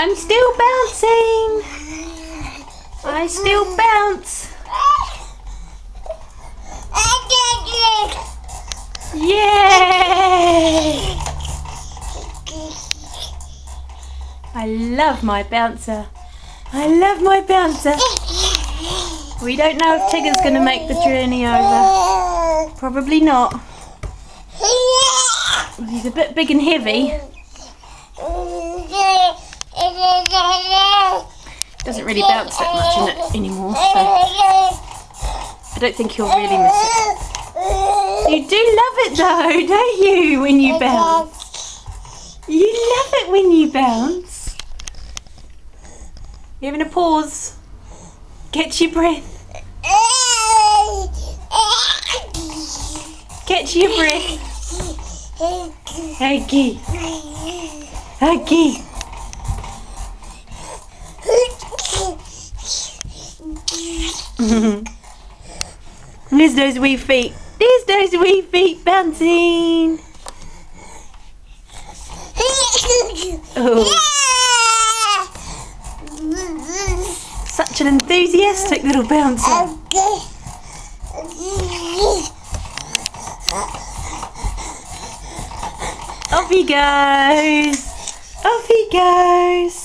I'm still bouncing. I still bounce. Yay! I love my bouncer. I love my bouncer. We don't know if Tigger's going to make the journey over. Probably not. He's a bit big and heavy. Doesn't really bounce that much in it anymore, so I don't think he'll really miss it. You do love it though, don't you, when you bounce? You love it when you bounce. You having a pause? Catch your breath. Catch your breath. Huggy. Huggy. There's those wee feet. There's those wee feet bouncing. Oh. Such an enthusiastic little bouncer. Off he goes. Off he goes.